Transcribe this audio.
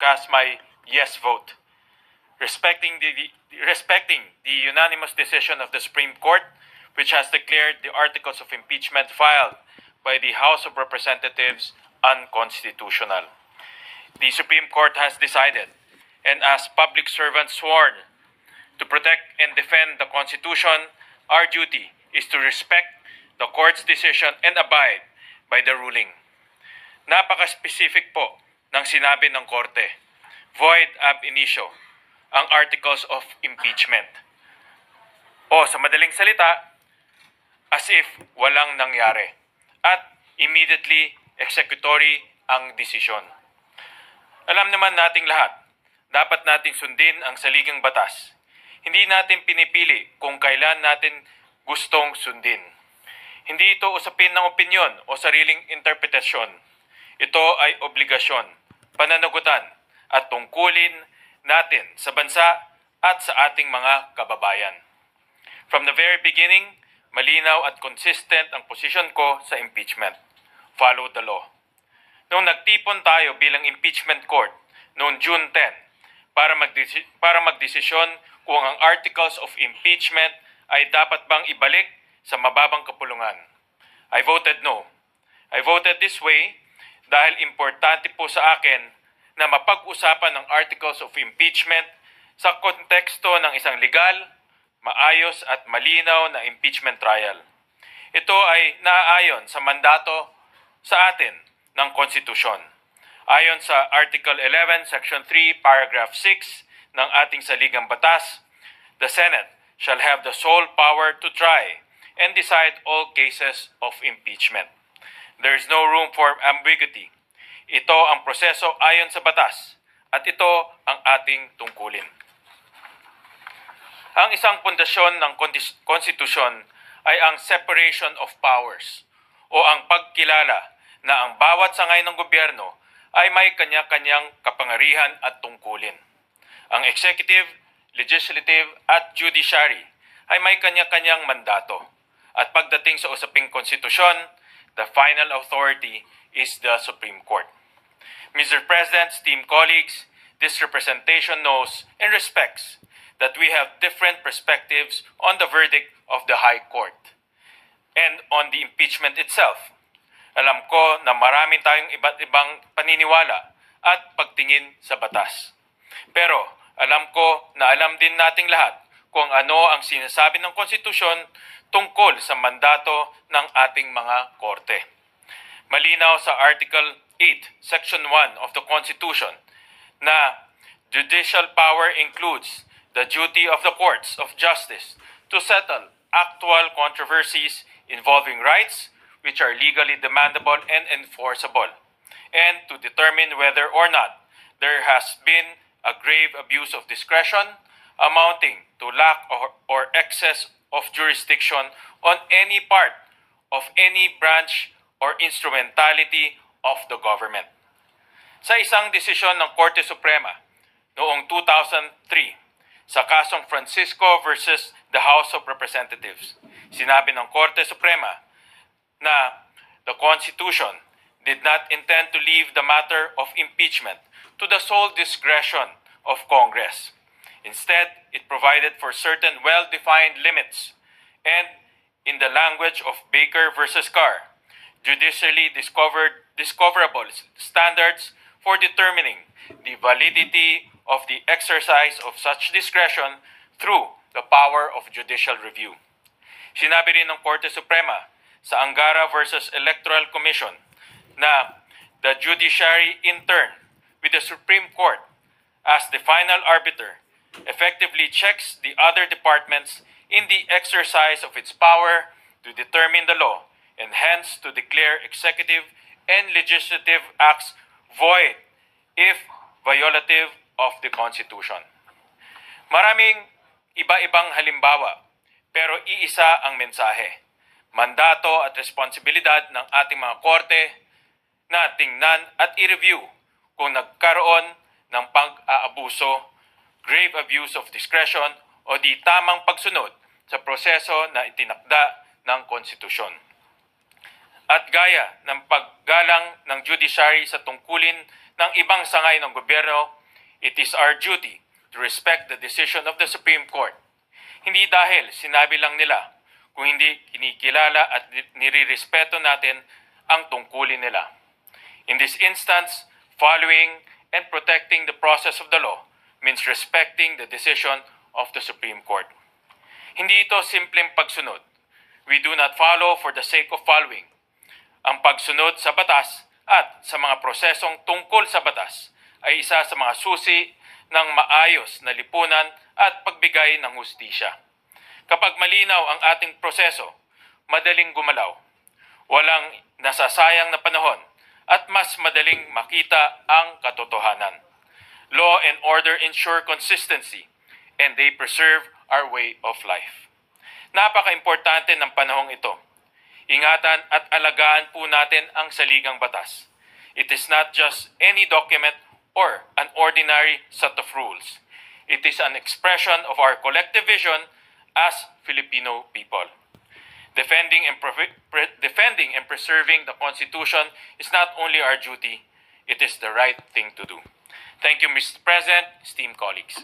cast my yes vote. Respecting the unanimous decision of the Supreme Court, which has declared the articles of impeachment filed by the House of Representatives unconstitutional. The Supreme Court has decided, and as public servants sworn to protect and defend the Constitution, our duty is to respect the Court's decision and abide by the ruling. Napaka-specific po ng sinabi ng Korte, void ab initio, ang articles of impeachment. O sa madaling salita, as if walang nangyari at immediately executory ang desisyon. Alam naman nating lahat, dapat nating sundin ang saligang batas. Hindi natin pinipili kung kailan natin gustong sundin. Hindi ito usapin ng opinyon o sariling interpretasyon. Ito ay obligasyon, pananagutan at tungkulin natin sa bansa at sa ating mga kababayan. From the very beginning, malinaw at consistent ang posisyon ko sa impeachment. Follow the law. Noong nagtipon tayo bilang impeachment court noong June 10 para magdesisyon kung ang articles of impeachment ay dapat bang ibalik sa mababang kapulungan. I voted no. I voted this way dahil importante po sa akin na mapag-usapan ang articles of impeachment sa konteksto ng isang legal, maayos at malinaw na impeachment trial. Ito ay naaayon sa mandato sa atin ng konstitusyon. Ayon sa Article 11, Section 3, Paragraph 6 ng ating saligang batas, the Senate shall have the sole power to try and decide all cases of impeachment. There is no room for ambiguity. Ito ang proseso ayon sa batas at ito ang ating tungkulin. Ang isang pundasyon ng konstitusyon ay ang separation of powers o ang pagkilala na ang bawat sangay ng gobyerno ay may kanya-kanyang kapangarihan at tungkulin. Ang executive, legislative at judiciary ay may kanya-kanyang mandato. At pagdating sa usaping konstitusyon, the final authority is the Supreme Court. Mr. President, esteemed colleagues, this representation knows and respects that we have different perspectives on the verdict of the High Court and on the impeachment itself. Alam ko na marami tayong iba't ibang paniniwala at pagtingin sa batas. Pero alam ko na alam din nating lahat kung ano ang sinasabi ng konstitusyon tungkol sa mandato ng ating mga korte. Malinaw sa Article 8, Section 1 of the Constitution na judicial power includes the duty of the courts of justice to settle actual controversies involving rights which are legally demandable and enforceable, and to determine whether or not there has been a grave abuse of discretion amounting to lack or excess of jurisdiction on any part of any branch or instrumentality of the government. Sa isang desisyon ng Korte Suprema noong 2003 sa kasong Francisco versus the House of Representatives, sinabi ng Korte Suprema na the Constitution did not intend to leave the matter of impeachment to the sole discretion of Congress. Instead, it provided for certain well-defined limits and, in the language of Baker versus Carr, judicially discoverable standards for determining the validity of the exercise of such discretion through the power of judicial review. Sinabi rin ng Korte Suprema sa Angara versus Electoral Commission na the judiciary in turn with the Supreme Court as the final arbiter effectively checks the other departments in the exercise of its power to determine the law and hence to declare executive and legislative acts void if violative of the Constitution. Maraming iba-ibang halimbawa pero iisa ang mensahe. Mandato at responsibilidad ng ating mga korte na tingnan at i-review kung nagkaroon ng pag-aabuso, grave abuse of discretion o di tamang pagsunod sa proseso na itinakda ng konstitusyon. At gaya ng paggalang ng judiciary sa tungkulin ng ibang sangay ng gobyerno, it is our duty to respect the decision of the Supreme Court. Hindi dahil sinabi lang nila, kung hindi kinikilala at nirirespeto natin ang tungkulin nila. In this instance, following and protecting the process of the law means respecting the decision of the Supreme Court. Hindi ito simpleng pagsunod. We do not follow for the sake of following. Ang pagsunod sa batas at sa mga prosesong tungkol sa batas ay isa sa mga susi ng maayos na lipunan at pagbigay ng hustisya. Kapag malinaw ang ating proseso, madaling gumalaw, walang nasasayang na panahon, at mas madaling makita ang katotohanan. Law and order ensure consistency, and they preserve our way of life. Napaka-importante ng panahong ito. Ingatan at alagaan po natin ang saligang batas. It is not just any document or an ordinary set of rules. It is an expression of our collective vision as Filipino people. Defending and preserving the Constitution is not only our duty, it is the right thing to do. Thank you, Mr. President, esteemed colleagues.